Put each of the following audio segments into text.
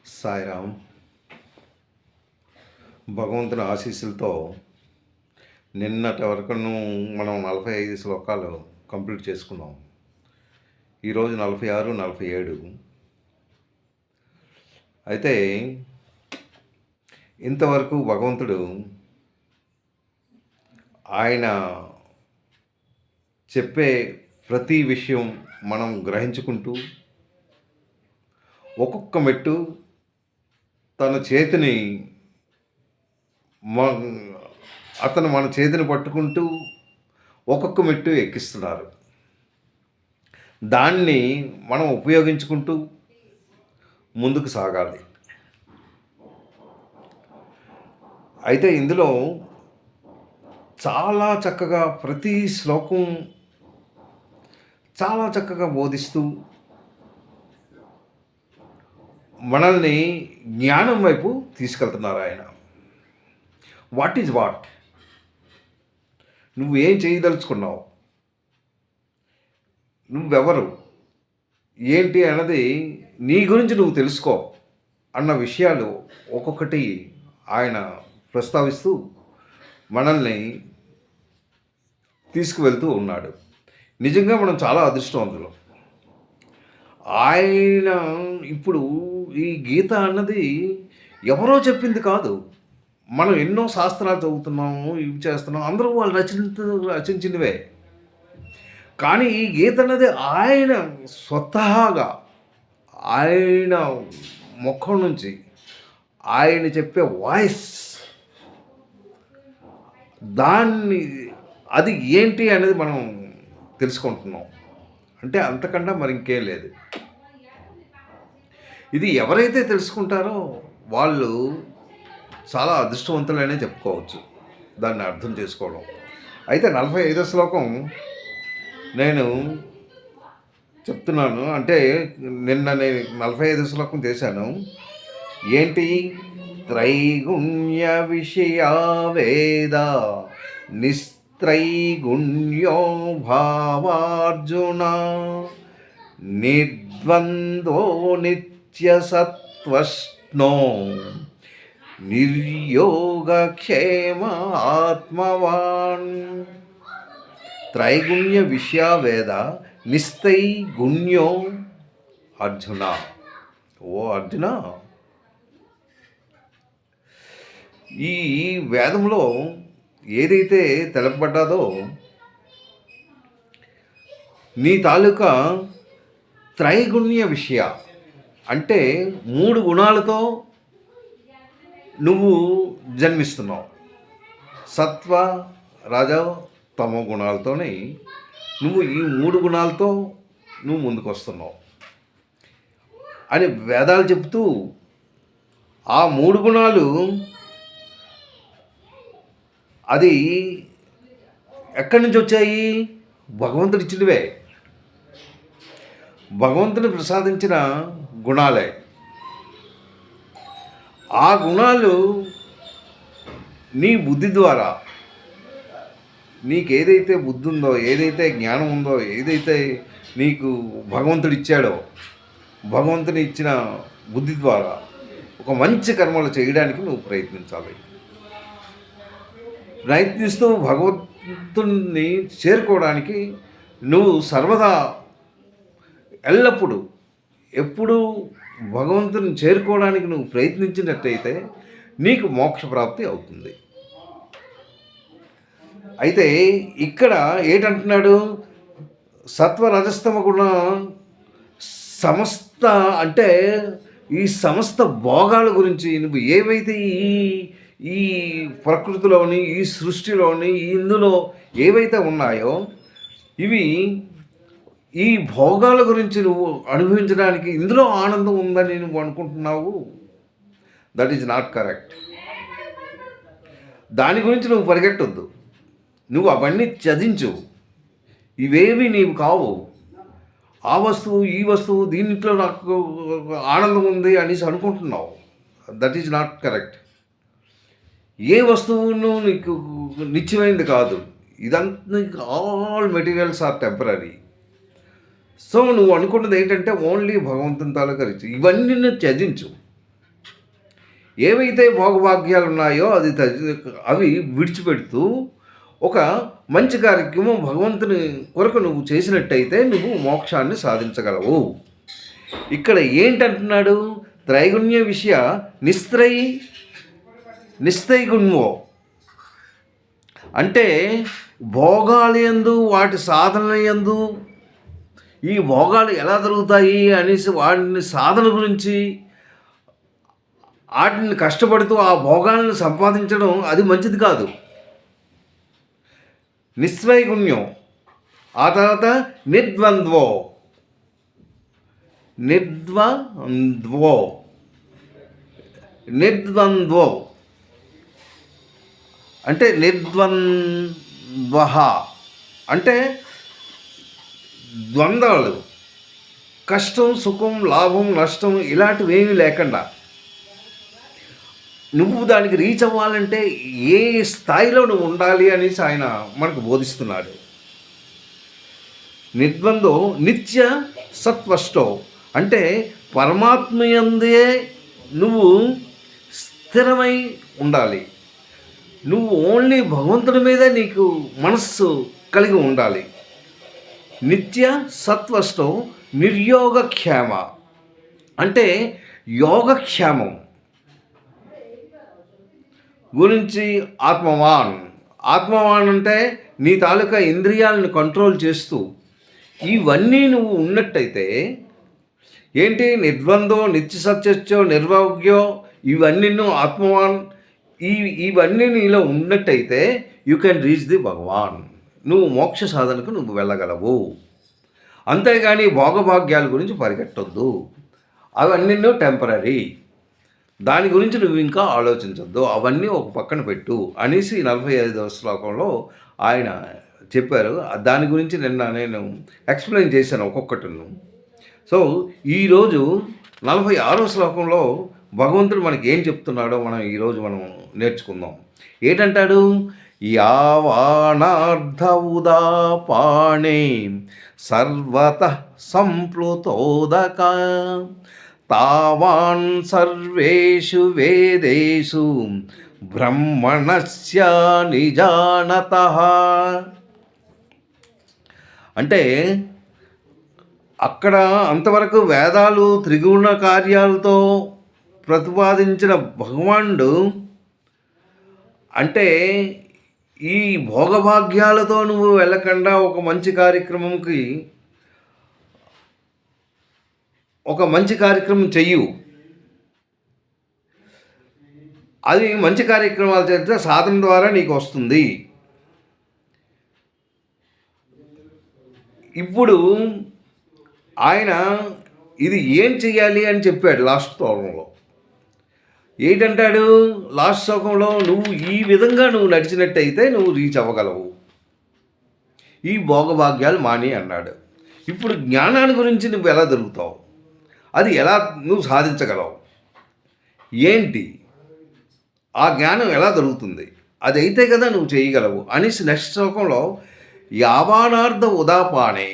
సాయిరామ్. భగవంతుని ఆశీస్సులతో నిన్నటి వరకు మనం 45 శ్లోకాలు కంప్లీట్ చేసుకున్నాం. ఈరోజు 46, 47. అయితే ఇంతవరకు భగవంతుడు ఆయన చెప్పే ప్రతి విషయం మనం గ్రహించుకుంటూ ఒక్కొక్క మెట్టు తన చేతిని అతను మన చేతిని పట్టుకుంటూ ఒక్కొక్క మెట్టు ఎక్కిస్తున్నారు. దాన్ని మనం ఉపయోగించుకుంటూ ముందుకు సాగాలి. అయితే ఇందులో చాలా చక్కగా ప్రతి శ్లోకం చాలా చక్కగా బోధిస్తూ మనల్ని జ్ఞానం వైపు తీసుకెళ్తున్నారు ఆయన. వాట్ ఈజ్ వాట్, నువ్వేం చేయదలుచుకున్నావు, నువ్వెవరు, ఏంటి అన్నది నీ గురించి నువ్వు తెలుసుకో అన్న విషయాలు ఒక్కొక్కటి ఆయన ప్రస్తావిస్తూ మనల్ని తీసుకువెళ్తూ ఉన్నాడు. నిజంగా మనం చాలా అదృష్టవంతులు. ఆయన ఇప్పుడు ఈ గీత అన్నది ఎవరో చెప్పింది కాదు. మనం ఎన్నో శాస్త్రాలు చదువుతున్నాము, ఇవి చేస్తున్నాము, అందరూ వాళ్ళు రచించినవే. కానీ ఈ గీత అన్నది ఆయన స్వతహాగా ఆయన ముఖం నుంచి ఆయన చెప్పే వాయిస్, దాన్ని అది ఏంటి అనేది మనం తెలుసుకుంటున్నాం. అంటే అంతకన్నా మరి ఇంకేం లేదు. ఇది ఎవరైతే తెలుసుకుంటారో వాళ్ళు చాలా అదృష్టవంతులనే చెప్పుకోవచ్చు దాన్ని అర్థం చేసుకోవడం. అయితే 45వ శ్లోకం నేను చెప్తున్నాను. అంటే నిన్న నేను 45వ శ్లోకం చేశాను. ఏంటి? త్రైగుణ్య విషయా వేద నిస్త్రైగుణ్యో భావార్జున నిర్ద్వంద్వో నిత్యసత్వష్ణో నిర్యోగక్షేమ ఆత్మవాన్. త్రైగుణ్య విషయా వేద నిస్తైగుణ్యో అర్జున. ఓ అర్జున, ఈ వేదంలో ఏదైతే తెలపబడ్డాదో నీ తాలూకా త్రైగుణ్య విషయ అంటే 3 గుణాలతో నువ్వు జన్మిస్తున్నావు. సత్వ, రజ, తమో గుణాలతోనే నువ్వు ఈ 3 గుణాలతో నువ్వు ముందుకు వస్తున్నావు అని వేదాలు చెబుతూ, ఆ 3 గుణాలు అది ఎక్కడి నుంచి వచ్చాయి? భగవంతుడు ఇచ్చినవే, భగవంతుని ప్రసాదించిన గుణాలే. ఆ గుణాలు నీ బుద్ధి ద్వారా నీకేదైతే బుద్ధి ఉందో, ఏదైతే జ్ఞానం ఉందో, ఏదైతే నీకు భగవంతుడు ఇచ్చాడో, భగవంతుని ఇచ్చిన బుద్ధి ద్వారా ఒక మంచి కర్మలు చేయడానికి నువ్వు ప్రయత్నించాలి. ప్రయత్నిస్తూ భగవంతుని చేరుకోవడానికి నువ్వు సర్వదా ఎల్లప్పుడూ ఎప్పుడూ భగవంతుని చేరుకోవడానికి నువ్వు ప్రయత్నించినట్టయితే నీకు మోక్ష ప్రాప్తి అవుతుంది. అయితే ఇక్కడ ఏంటంటున్నాడు? సత్వ రజస్తమ గుణ సమస్త, అంటే ఈ సమస్త భోగాల గురించి నువ్వు ఏవైతే ఈ ప్రకృతిలోని, ఈ సృష్టిలోని, ఇందులో ఏవైతే ఉన్నాయో ఇవి ఈ భోగాల గురించి నువ్వు అనుభవించడానికి ఇందులో ఆనందం ఉందని నువ్వు అనుకుంటున్నావు. That is not correct. దాని గురించి నువ్వు పరిగెట్టొద్దు. నువ్వు అవన్నీ త్యజించు. ఇవేవి నీవు కావు. ఆ వస్తువు, ఈ వస్తువు, దీంట్లో నాకు ఆనందం ఉంది అనేసి అనుకుంటున్నావు. That is not correct. ఏ వస్తువును నీకు నిత్యమైనది కాదు. ఇదంతా all materials are temporary. So నువ్వు అనుకున్నది ఏంటంటే ఓన్లీ భగవంతుని తాలూకా రిచ్. ఇవన్నీ నువ్వు త్యజించు. ఏవైతే భోగభాగ్యాలు ఉన్నాయో అవి విడిచిపెడుతూ ఒక మంచి కార్యక్రమం భగవంతుని కొరకు నువ్వు చేసినట్టయితే నువ్వు మోక్షాన్ని సాధించగలవు. ఇక్కడ ఏంటంటున్నాడు? త్రైగుణ్య విషయ నిస్త్రైగుణ్యో అంటే భోగాలు యందు వాటి సాధన యందు ఈ భోగాలు ఎలా జరుగుతాయి అనేసి వాటిని సాధన గురించి వాటిని కష్టపడుతూ ఆ భోగాలను సంపాదించడం అది మంచిది కాదు. నిస్త్రైగుణ్యం. ఆ తర్వాత నిర్ద్వంద్వో అంటే నిర్ద్వంద్వ అంటే ద్వంద్వాలు, కష్టం సుఖం లాభం నష్టం ఇలాంటివి ఏమీ లేకుండా నువ్వు దానికి రీచ్ అవ్వాలంటే ఏ స్థాయిలో నువ్వు ఉండాలి అనేసి ఆయన మనకు బోధిస్తున్నాడు. నిర్ద్వందో నిత్య సత్వష్టో అంటే పరమాత్మయందే నువ్వు స్థిరమై ఉండాలి. నువ్వు ఓన్లీ భగవంతుడి మీదే నీకు మనస్సు కలిగి ఉండాలి. నిత్య సత్వష్టో నిర్యోగక్షేమ అంటే యోగక్షేమం గురించి ఆత్మవాన్ అంటే నీ తాలూకా ఇంద్రియాలను కంట్రోల్ చేస్తూ ఇవన్నీ నువ్వు ఉన్నట్టయితే ఏంటి? నిర్బంధో నిత్య సత్యో నిర్భోగ్యో ఇవన్నీ నువ్వు ఆత్మవాన్ ఇవన్నీ నీలో ఉన్నట్టయితే యూ కెన్ రీచ్ ది భగవాన్. నువ్వు మోక్ష సాధనకు నువ్వు వెళ్ళగలవు. అంతేగాని భోగభాగ్యాల గురించి పరిగెట్టొద్దు. అవన్నీ టెంపరీ. దాని గురించి నువ్వు ఇంకా ఆలోచించొద్దు. అవన్నీ ఒక పక్కన పెట్టు అనేసి 45వ శ్లోకంలో ఆయన చెప్పారు. దాని గురించి నిన్న నేను ఎక్స్ప్లెయిన్ చేశాను ఒక్కొక్కటిను. సో ఈరోజు 46వ శ్లోకంలో భగవంతుడు మనకి ఏం చెప్తున్నాడో ఈరోజు మనం నేర్చుకుందాం. ఏంటంటాడు? యావానార్థ ఉదాపాణే సర్వతః సంప్లుతోదక తావాన్ సర్వేషు వేదేషు బ్రహ్మణస్య నిజానతః అంటే అక్కడ అంతవరకు వేదాలు త్రిగుణ కార్యాలతో ప్రతిపాదించిన భగవానుడు అంటే ఈ భోగభాగ్యాలతో నువ్వు వెళ్ళకుండా ఒక మంచి కార్యక్రమం చెయ్యు. అది మంచి కార్యక్రమాలు చేస్తే సాధన ద్వారా నీకు వస్తుంది. ఇప్పుడు ఆయన ఇది ఏం చెయ్యాలి అని చెప్పాడు లాస్ట్ శ్లోకంలో. ఏంటంటాడు లాస్ట్ శ్లోకంలో? నువ్వు ఈ విధంగా నువ్వు నడిచినట్టయితే నువ్వు రీచ్ అవ్వగలవు, ఈ భోగభాగ్యాలు మాని అన్నాడు. ఇప్పుడు జ్ఞానాన్ని గురించి నువ్వు ఎలా దొరుకుతావు, అది ఎలా నువ్వు సాధించగలవు, ఏంటి ఆ జ్ఞానం ఎలా దొరుకుతుంది, అది అయితే కదా నువ్వు చేయగలవు అనేసి నెక్స్ట్ శ్లోకంలో యావానార్థ ఉదాపాణే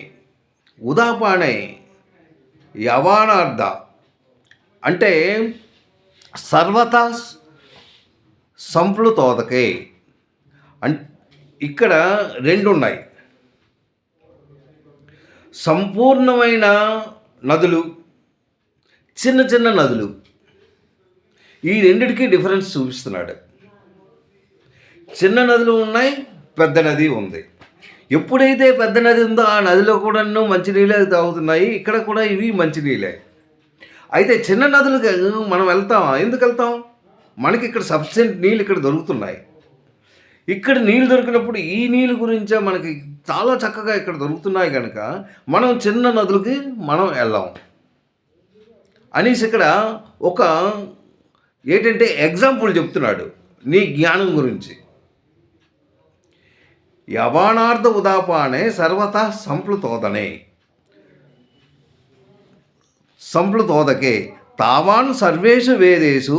యవానార్థ అంటే సర్వతా సంప్లుతోదకే ఇక్కడ రెండు ఉన్నాయి. సంపూర్ణమైన నదులు, చిన్న చిన్న నదులు, ఈ రెండిటికి డిఫరెన్స్ చూపిస్తున్నాడు. చిన్న నదులు ఉన్నాయి, పెద్ద నది ఉంది. ఎప్పుడైతే పెద్ద నది ఉందో ఆ నదిలో కూడా మంచినీళ్ళే తాగుతున్నాయి. ఇక్కడ కూడా ఇవి మంచినీళ్ళే. అయితే చిన్న నదులకు మనం వెళ్తామా? ఎందుకు వెళ్తాం? మనకి ఇక్కడ సఫిషియెంట్ నీళ్ళు ఇక్కడ దొరుకుతున్నాయి. ఇక్కడ నీళ్ళు దొరికినప్పుడు ఈ నీళ్ళు గురించే మనకి చాలా చక్కగా ఇక్కడ దొరుకుతున్నాయి కనుక మనం చిన్న నదులకి మనం వెళ్ళాం అనేసి ఇక్కడ ఒక ఏంటంటే ఎగ్జాంపుల్ చెప్తున్నాడు నీ జ్ఞానం గురించి. యవానార్థ ఉదాపానే సర్వతా సంప్లుతోదకే తావాన్ సర్వేషు వేదేషు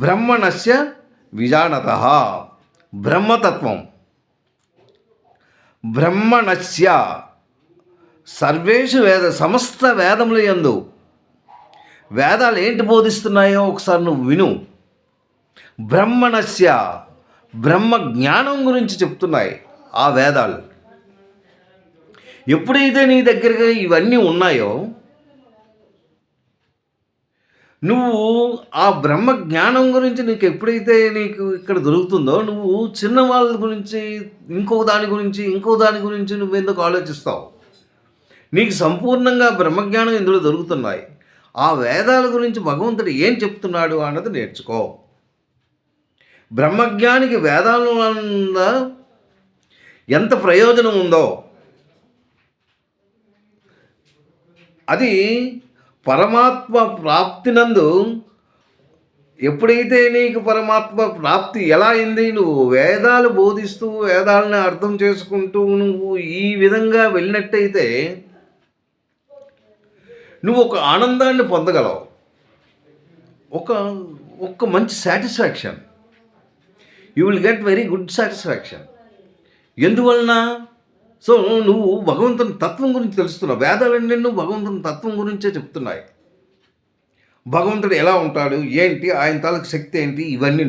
బ్రహ్మణస్య విజానతః బ్రహ్మణస్య సర్వేషు సమస్త వేదముల యందు వేదాలు ఏంటి బోధిస్తున్నాయో ఒకసారి నువ్వు విను. బ్రహ్మణస్య, బ్రహ్మ జ్ఞానం గురించి చెప్తున్నాయి ఆ వేదాలు. ఎప్పుడైతే నీ దగ్గరగా ఇవన్నీ ఉన్నాయో, నువ్వు ఆ బ్రహ్మ జ్ఞానం గురించి నీకు ఎప్పుడైతే నీకు ఇక్కడ దొరుకుతుందో, నువ్వు చిన్న వాళ్ళ గురించి, ఇంకో దాని గురించి నువ్వు ఎందుకు ఆలోచిస్తావు? నీకు సంపూర్ణంగా బ్రహ్మజ్ఞానం ఇందులో దొరుకుతున్నాయి. ఆ వేదాల గురించి భగవంతుడు ఏం చెప్తున్నాడు అన్నది నేర్చుకో. బ్రహ్మజ్ఞానికి వేదాల వల్ల ఎంత ప్రయోజనం ఉందో, అది పరమాత్మ ప్రాప్తినందు ఎప్పుడైతే నీకు పరమాత్మ ప్రాప్తి ఎలా అయింది, నువ్వు వేదాలు బోధిస్తూ వేదాలను అర్థం చేసుకుంటూ నువ్వు ఈ విధంగా వెళ్ళినట్టయితే నువ్వు ఒక ఆనందాన్ని పొందగలవు, ఒక మంచి satisfaction. You will get very good satisfaction. ఎందువలన? సో నువ్వు భగవంతుని తత్వం గురించి తెలుస్తున్నావు. వేదాలన్నీ నువ్వు భగవంతుని తత్వం గురించే చెప్తున్నాయి. భగవంతుడు ఎలా ఉంటాడు, ఏంటి, ఆయన తాలూకు శక్తి ఏంటి, ఇవన్నీ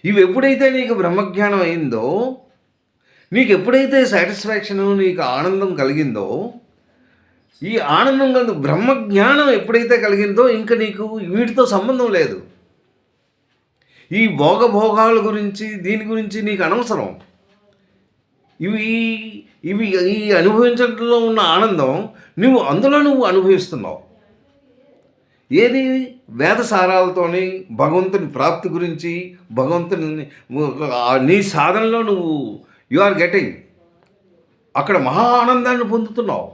ఇవి ఎప్పుడైతే నీకు బ్రహ్మజ్ఞానం అయిందో, నీకు ఎప్పుడైతే సాటిస్ఫాక్షన్, నీకు ఆనందం కలిగిందో, ఈ ఆనందం కలిగి బ్రహ్మజ్ఞానం ఎప్పుడైతే కలిగిందో ఇంకా నీకు వీటితో సంబంధం లేదు. ఈ భోగాల గురించి దీని గురించి నీకు అనవసరం. ఇవి ఈ అనుభవించడంలో ఉన్న ఆనందం అందులో నువ్వు అనుభవిస్తున్నావు. ఏది? వేద సారాలతోని భగవంతుని ప్రాప్తి గురించి, భగవంతుని నీ సాధనలో యు ఆర్ గెటింగ్, అక్కడ మహా ఆనందాన్ని పొందుతున్నావు.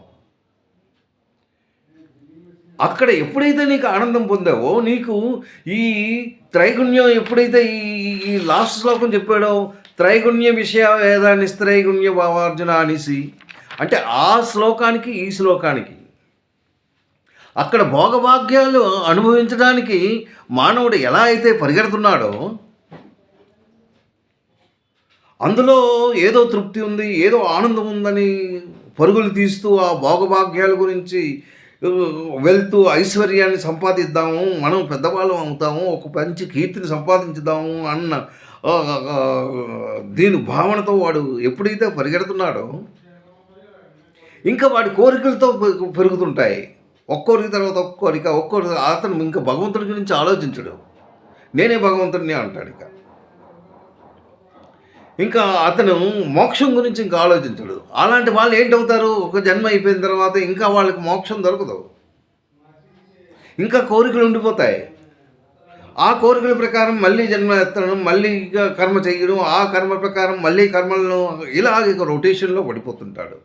అక్కడ ఎప్పుడైతే నీకు ఆనందం పొందావో, నీకు ఈ త్రైగుణ్యం ఎప్పుడైతే ఈ లాస్ట్ శ్లోకం చెప్పాడో, త్రైగుణ్య విషయ వేదాన్ని త్రైగుణ్య భావార్జున అనేసి, అంటే ఆ శ్లోకానికి ఈ శ్లోకానికి అక్కడ భోగభాగ్యాలు అనుభవించడానికి మానవుడు ఎలా అయితే పరిగెడుతున్నాడో, అందులో ఏదో తృప్తి ఉంది, ఏదో ఆనందం ఉందని పరుగులు తీస్తూ ఆ భోగభాగ్యాల గురించి వెళ్తూ ఐశ్వర్యాన్ని సంపాదిద్దాము, మనం పెద్దవాళ్ళం అవుతాము, ఒక మంచి కీర్తిని సంపాదించుదాము అన్న దీని భావనతో వాడు ఎప్పుడైతే పరిగెడుతున్నాడో, ఇంకా వాడి కోరికలతో పెరుగుతుంటాయి. ఒక్కోరికి తర్వాత ఒక్కోరికి అతను ఇంకా భగవంతుడి గురించి ఆలోచించడు. నేనే భగవంతుడిని అంటాడు. ఇంకా అతను మోక్షం గురించి ఇంకా ఆలోచించడు. అలాంటి వాళ్ళు ఏంటవుతారు? ఒక జన్మ అయిపోయిన తర్వాత ఇంకా వాళ్ళకి మోక్షం దొరకదు, ఇంకా కోరికలు ఉండిపోతాయి. ఆ కోరికల ప్రకారం మళ్ళీ జన్మ ఎత్తడం, మళ్ళీ కర్మ చేయడం, ఆ కర్మ ప్రకారం మళ్ళీ కర్మలను ఇలాగ రొటేషన్లో పడిపోతుంటాడు.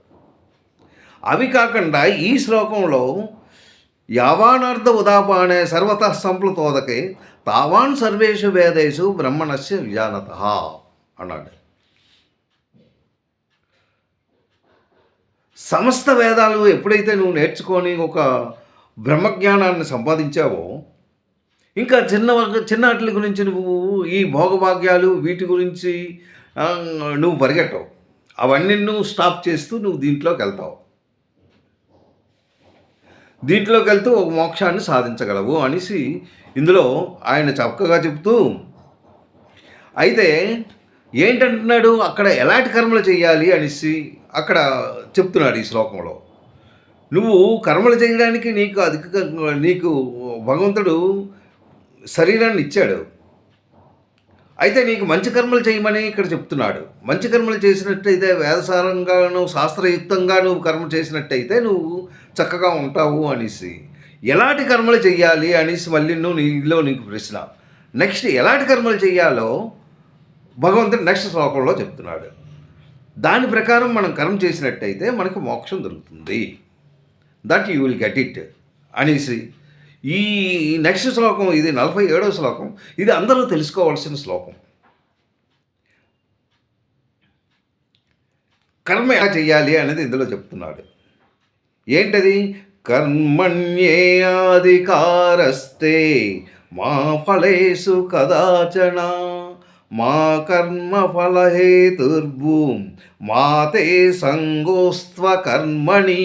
అవి కాకుండా ఈ శ్లోకంలో యావానర్థ ఉదాపానే సర్వతః సంప్లుతోదకే తావాన్ సర్వేషు వేదేషు బ్రహ్మణస్య విజానతః అన్నాడు. సమస్త వేదాలు ఎప్పుడైతే నువ్వు నేర్చుకొని ఒక బ్రహ్మజ్ఞానాన్ని సంపాదించావో, ఇంకా చిన్నవాటి గురించి నువ్వు ఈ భోగభాగ్యాలు వీటి గురించి నువ్వు పరిగెట్టవు. అవన్నీ నువ్వు స్టాప్ చేస్తూ నువ్వు దీంట్లోకి వెళ్తావు. దీంట్లోకి వెళ్తూ ఒక మోక్షాన్ని సాధించగలవు అనేసి ఇందులో ఆయన చక్కగా చెప్తూ, అయితే ఏంటంటున్నాడు, అక్కడ ఎలాంటి కర్మలు చేయాలి అనేసి అక్కడ చెప్తున్నాడు ఈ శ్లోకంలో. నువ్వు కర్మలు చేయడానికి నీకు భగవంతుడు శరీరాన్ని ఇచ్చాడు. అయితే నీకు మంచి కర్మలు చేయమని ఇక్కడ చెప్తున్నాడు. మంచి కర్మలు చేసినట్టయితే, వేదసారంగాను శాస్త్రయుక్తంగా నువ్వు కర్మ చేసినట్టయితే నువ్వు చక్కగా ఉంటావు అనేసి. ఎలాంటి కర్మలు చేయాలి అనేసి మళ్ళీ నీకు ప్రశ్న. నెక్స్ట్ ఎలాంటి కర్మలు చేయాలో భగవంతుడు నెక్స్ట్ శ్లోకంలో చెప్తున్నాడు. దాని ప్రకారం మనం కర్మ చేసినట్టయితే మనకు మోక్షం దొరుకుతుంది, that you will get it అనేసి ఈ నెక్స్ట్ శ్లోకం, ఇది 47వ శ్లోకం. ఇది అందరూ తెలుసుకోవాల్సిన శ్లోకం. కర్మ ఎలా చేయాలి అనేది ఇందులో చెప్తున్నాడు. ఏంటది? కర్మణ్యేయాధికారస్తే మా ఫలేషు కదాచన మా కర్మ ఫలహేతుర్భూం మాతే సంగోస్త్వ కర్మణి.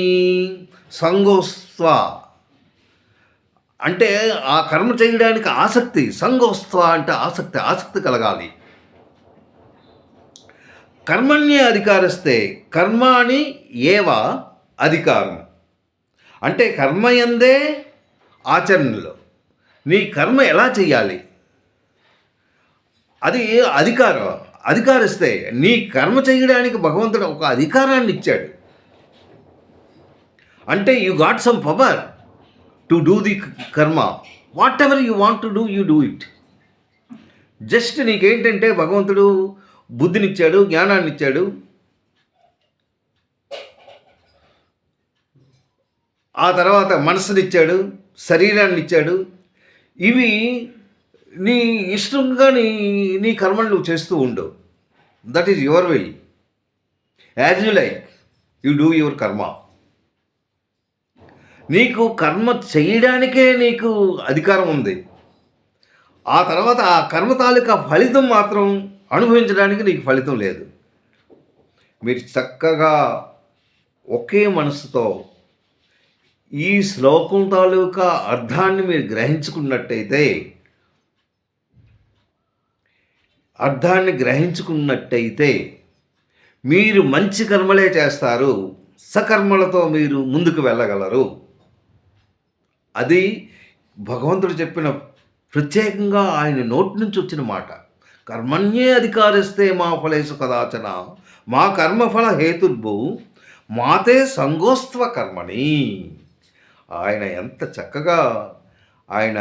సంగోస్త్వ అంటే ఆ కర్మ చేయడానికి ఆసక్తి, సంగోస్త్వ అంటే ఆసక్తి కలగాలి. కర్మణ్యే అధికారస్తే కర్మాణి ఏవ అధికారం. అంటే కర్మయందే ఆచరణలో నీ కర్మ ఎలా చెయ్యాలి అది అధికారిస్తే నీ కర్మ చేయడానికి భగవంతుడు ఒక అధికారాన్ని ఇచ్చాడు. అంటే you got some power to do the karma. Whatever you want to do you do it. Just నీకేంటంటే భగవంతుడు బుద్ధినిచ్చాడు, జ్ఞానాన్ని ఇచ్చాడు, ఆ తర్వాత మనసునిచ్చాడు, శరీరాన్ని ఇచ్చాడు. ఇవి నీ ఇష్టంగా నీ కర్మను నువ్వు చేస్తూ ఉండు. That is your will. As you like you do your కర్మ. నీకు కర్మ చేయడానికే నీకు అధికారం ఉంది. ఆ తర్వాత ఆ కర్మ తాలూకా ఫలితం మాత్రం అనుభవించడానికి నీకు ఫలితం లేదు. మీరు చక్కగా ఒకే మనసుతో ఈ శ్లోకం తాలూకా అర్థాన్ని మీరు గ్రహించుకున్నట్టయితే మీరు మంచి కర్మలే చేస్తారు, సకర్మలతో మీరు ముందుకు వెళ్ళగలరు. అది భగవంతుడు చెప్పిన ప్రత్యేకంగా ఆయన నోటి నుంచి వచ్చిన మాట. కర్మణ్యే అధికారిస్తే మా ఫలేషు కదాచన మా కర్మఫల హేతుర్భు మాతే సంగోస్త్వ కర్మణి. ఆయన ఎంత చక్కగా ఆయన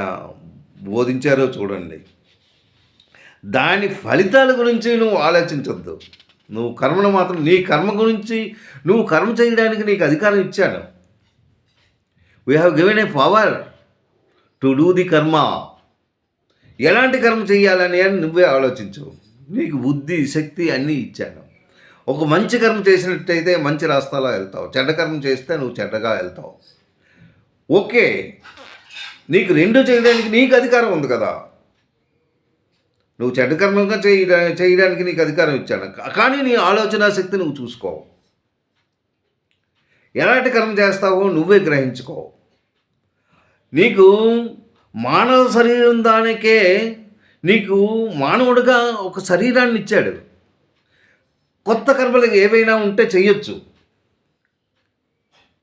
బోధించారో చూడండి. దాని ఫలితాల గురించి నువ్వు ఆలోచించొద్దు. నువ్వు కర్మను మాత్రం నీ కర్మ గురించి నువ్వు కర్మ చేయడానికి నీకు అధికారం ఇచ్చాను. We have given a power to do the కర్మ. ఎలాంటి కర్మ చేయాలని అని నువ్వే ఆలోచించు. నీకు బుద్ధి, శక్తి అన్నీ ఇచ్చాను. ఒక మంచి కర్మ చేసినట్టయితే మంచి రాస్తాలో వెళ్తావు, చెడ్డ కర్మ చేస్తే నువ్వు చెడ్డగా వెళ్తావు. ఓకే, నీకు రెండు చేయడానికి నీకు అధికారం ఉంది కదా. నువ్వు చెడ్డ కర్మంగా చేయడానికి నీకు అధికారం ఇచ్చాను. కానీ నీ ఆలోచన శక్తి నువ్వు చూసుకో. ఎలాంటి కర్మ చేస్తావో నువ్వే గ్రహించుకో. నీకు మానవ శరీరం దానికే నీకు మానవుడిగా ఒక శరీరాన్ని ఇచ్చాడు. కొత్త కర్మలు ఏవైనా ఉంటే చెయ్యొచ్చు,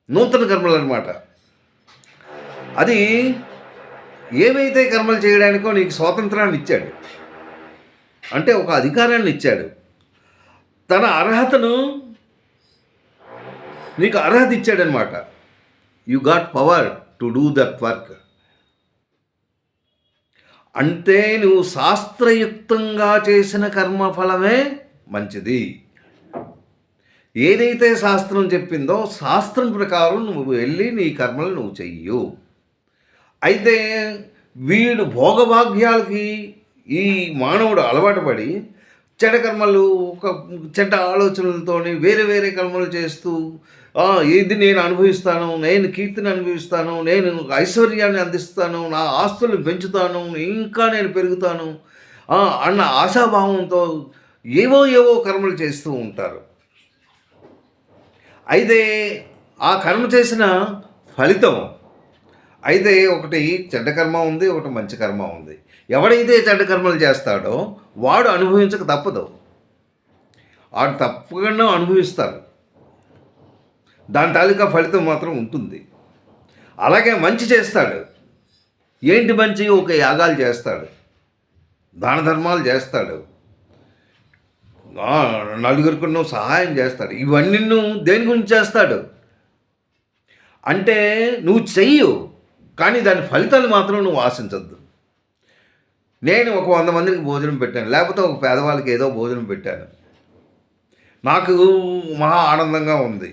నూతన కర్మలు అన్నమాట. అది ఏవైతే కర్మలు చేయడానికో నీకు స్వాతంత్రాన్ని ఇచ్చాడు, అంటే ఒక అధికారాన్ని ఇచ్చాడు. తన అర్హతను నీకు అర్హత ఇచ్చాడనమాట. You got power to do that work. అంటే నువ్వు శాస్త్రయుక్తంగా చేసిన కర్మఫలమే మంచిది. ఏదైతే శాస్త్రం చెప్పిందో శాస్త్రం ప్రకారం నువ్వు వెళ్ళి నీ కర్మలు నువ్వు చెయ్యు. అయితే వీడు భోగభాగ్యాలకి ఈ మానవుడు అలవాటు పడి చెడ్డ కర్మలు, ఒక చెడ్డ ఆలోచనలతోని వేరే వేరే కర్మలు చేస్తూ ఇది నేను అనుభవిస్తాను, నేను కీర్తిని అనుభవిస్తాను, నేను ఐశ్వర్యాన్ని అందిస్తాను, నా ఆస్తులను పెంచుతాను, ఇంకా నేను పెరుగుతాను అన్న ఆశాభావంతో ఏవో కర్మలు చేస్తూ ఉంటారు. అయితే ఆ కర్మ చేసిన ఫలితం అయితే ఒకటి చెడ్డ కర్మ ఉంది, ఒకటి మంచి కర్మ ఉంది. ఎవడైతే చెడ్డ కర్మలు చేస్తాడో వాడు అనుభవించక తప్పదు. వాడు తప్పకుండా అనుభవిస్తాడు. దాని తాలూకా ఫలితం మాత్రం ఉంటుంది. అలాగే మంచి చేస్తాడు. ఏంటి మంచి? ఒక యాగాలు చేస్తాడు, దాన ధర్మాలు చేస్తాడు, నలుగురికి నువ్వు సహాయం చేస్తాడు. ఇవన్నీ నువ్వు దేని గురించి చేస్తాడు అంటే నువ్వు చెయ్యు, కానీ దాని ఫలితాలు మాత్రం నువ్వు ఆశించద్దు. నేను ఒక 100 మందికి భోజనం పెట్టాను, లేకపోతే ఒక పేదవాళ్ళకి ఏదో భోజనం పెట్టాను, నాకు మహా ఆనందంగా ఉంది,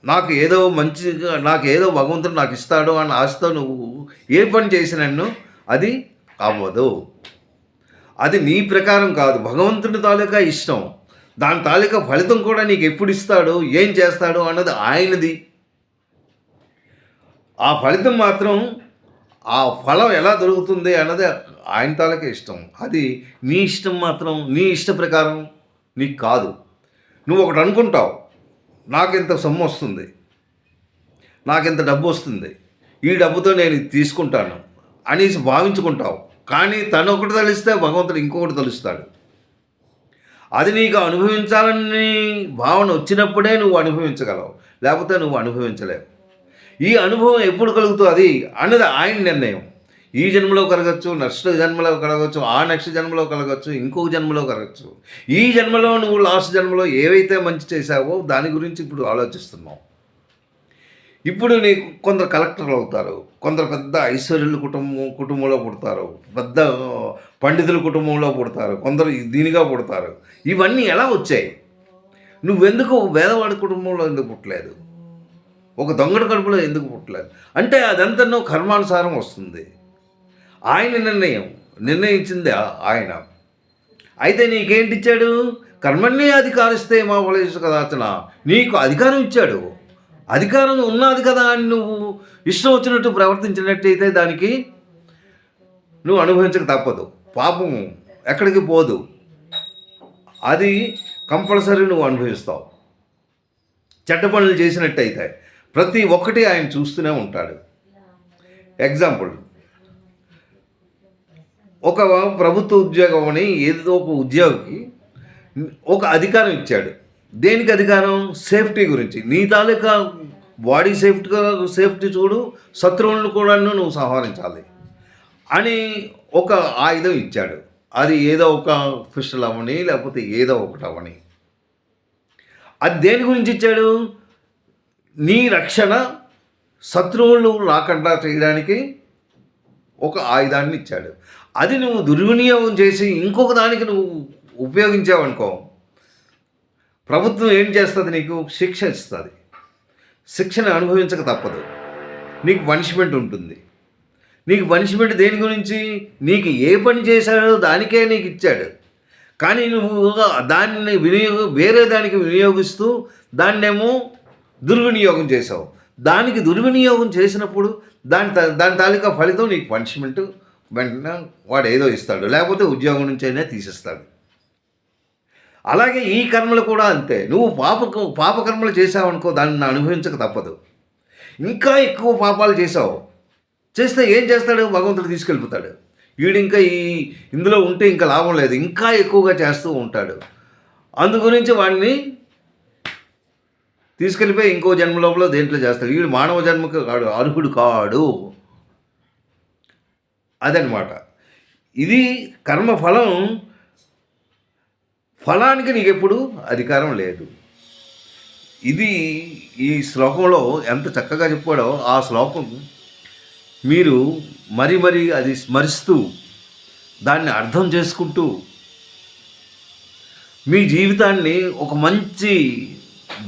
నాకు ఏదో భగవంతుడు నాకు ఇస్తాడు అన్న ఆశతో నువ్వు ఏ పని చేసినన్ను అది అవ్వదు. అది నీ ప్రకారం కాదు, భగవంతుడి తాలూకా ఇష్టం. దాని తాలూకా ఫలితం కూడా నీకు ఎప్పుడు ఇస్తాడు, ఏం చేస్తాడు అన్నది ఆయనది. ఆ ఫలితం మాత్రం, ఆ ఫలం ఎలా దొరుకుతుంది అన్నది ఆయన తాలూకా ఇష్టం. అది నీ ఇష్టం మాత్రం, నీ ఇష్ట ప్రకారం నీకు కాదు. నువ్వు ఒకటి అనుకుంటావు, నాకింత సొమ్ము వస్తుంది, నాకింత డబ్బు వస్తుంది, ఈ డబ్బుతో నేను ఇది తీసుకుంటాను, అనేసి భావించుకుంటావు. కానీ తను ఒకటి తలిస్తే భగవంతుడు ఇంకొకటి తలుస్తాడు. అది నీకు అనుభవించాలని భావన వచ్చినప్పుడే నువ్వు అనుభవించగలవు, లేకపోతే నువ్వు అనుభవించలేవు. ఈ అనుభవం ఎప్పుడు కలుగుతుంది అన్నది ఆయన నిర్ణయం. ఈ జన్మలో కలగచ్చు, నెక్స్ట్ జన్మలో కలగచ్చు, ఆ నెక్స్ట్ జన్మలో కలగచ్చు, ఇంకొక జన్మలో కలగచ్చు. ఈ జన్మలో నువ్వు లాస్ట్ జన్మలో ఏవైతే మంచి చేశావో దాని గురించి ఇప్పుడు ఆలోచిస్తున్నావు. ఇప్పుడు నీకు కొందరు కలెక్టర్లు అవుతారు, కొందరు పెద్ద ఐశ్వర్యుల కుటుంబంలో పుడతారు, పెద్ద పండితుల కుటుంబంలో పుడతారు, కొందరు దీనిగా పుడతారు. ఇవన్నీ ఎలా వచ్చాయి? నువ్వెందుకు ఒక పేదవాడి కుటుంబంలో ఎందుకు పుట్టలేదు? ఒక దొంగడి కడుపులో ఎందుకు పుట్టలేదు? అంటే అదంతా నువ్వు కర్మానుసారం వస్తుంది. ఆయన నిర్ణయించింది ఆయన. అయితే నీకేంటిచ్చాడు? కర్మణ్యే అధికారిస్తే మా ఫలేషు కదాచన. నీకు అధికారం ఇచ్చాడు. అధికారం ఉన్నది కదా అని నువ్వు ఇష్టం వచ్చినట్టు ప్రవర్తించినట్టయితే దానికి నువ్వు అనుభవించక తప్పదు. పాపం ఎక్కడికి పోదు, అది కంపల్సరీ నువ్వు అనుభవిస్తావు. చెడ్డ పనులు చేసినట్టయితే ప్రతి ఒక్కటి ఆయన చూస్తూనే ఉంటాడు. ఎగ్జాంపుల్, ఒక ప్రభుత్వ ఉద్యోగం అని ఏదో ఒక ఉద్యోగికి ఒక అధికారం ఇచ్చాడు. దేనికి అధికారం? సేఫ్టీ గురించి. నీ తాలూకా బాడీ సేఫ్టీ చూడు, శత్రువులను కూడా నువ్వు సంహరించాలి అని ఒక ఆయుధం ఇచ్చాడు. అది ఏదో ఒక పిస్టల్ అవ్వని, లేకపోతే ఏదో ఒకటి అవ్వని. అది దేని గురించి ఇచ్చాడు? నీ రక్షణ, శత్రువులు రాకుండా చేయడానికి ఒక ఆయుధాన్ని ఇచ్చాడు. అది నువ్వు దుర్వినియోగం చేసి ఇంకొక దానికి నువ్వు ఉపయోగించావనుకో, ప్రభుత్వం ఏం చేస్తుంది? నీకు శిక్ష ఇస్తుంది. శిక్షను అనుభవించక తప్పదు. నీకు పనిష్మెంట్ ఉంటుంది. నీకు పనిష్మెంట్ దేని గురించి? నీకు ఏ పని చేశాడో దానికే నీకు ఇచ్చాడు. కానీ నువ్వు దాన్ని వేరే దానికి వినియోగిస్తూ దాన్నేమో దుర్వినియోగం చేసావు. దానికి దుర్వినియోగం చేసినప్పుడు దాని తాలూకా ఫలితం నీకు పనిష్మెంట్ వెంటనే వాడు ఏదో ఇస్తాడు, లేకపోతే ఉద్యోగం నుంచి అయినా తీసేస్తాడు. అలాగే ఈ కర్మలు కూడా అంతే. నువ్వు పాపకర్మలు చేసావనుకో, దాన్ని అనుభవించక తప్పదు. ఇంకా ఎక్కువ పాపాలు చేస్తే ఏం చేస్తాడు? భగవంతుడు తీసుకెళ్ళిపోతాడు. వీడు ఇంకా ఇందులో ఉంటే ఇంకా లాభం లేదు, ఇంకా ఎక్కువగా చేస్తూ ఉంటాడు. అందు గురించి వాడిని తీసుకెళ్ళిపోయి ఇంకో జన్మ లోపల దేంట్లో చేస్తాడు. వీడు మానవ జన్మకు కాడు, అర్హుడు కాడు. అదనమాట. ఇది కర్మఫలం. ఫలానికి నీకు ఎప్పుడు అధికారం లేదు. ఇది ఈ శ్లోకంలో ఎంత చక్కగా చెప్పాడో ఆ శ్లోకం మీరు మరి అది స్మరిస్తూ దాన్ని అర్థం చేసుకుంటూ మీ జీవితాన్ని ఒక మంచి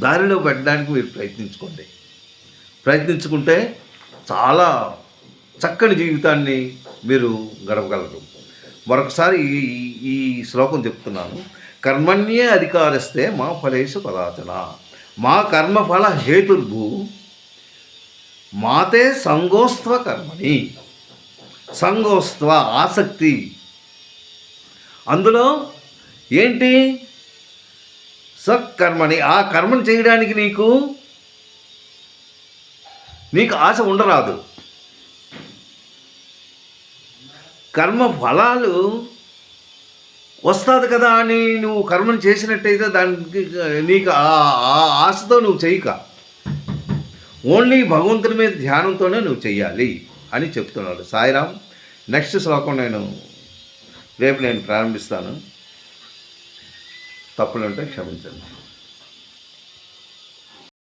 దారిలో పెట్టడానికి మీరు ప్రయత్నించుకుంటే చాలా చక్కని జీవితాన్ని మీరు గడపగలరు. మరొకసారి ఈ శ్లోకం చెప్తున్నాను. కర్మణ్యే అధికారిస్తే మా ఫలేషు కదాచన. మా కర్మఫల హేతుర్భూ మాతే సంగోస్త్వ కర్మని. సంగోస్త్వ ఆసక్తి. అందులో ఏంటి? సత్కర్మని. ఆ కర్మను చేయడానికి నీకు ఆశ ఉండరాదు. కర్మ ఫలాలు వస్తుంది కదా అని నువ్వు కర్మను చేసినట్టయితే దానికి నీకు ఆ ఆశతో నువ్వు చేయక, ఓన్లీ భగవంతుని మీద ధ్యానంతోనే నువ్వు చెయ్యాలి అని చెప్తున్నాడు సాయిరామ్. నెక్స్ట్ శ్లోకం రేపు నేను ప్రారంభిస్తాను. తప్పులుంటే క్షమించండి.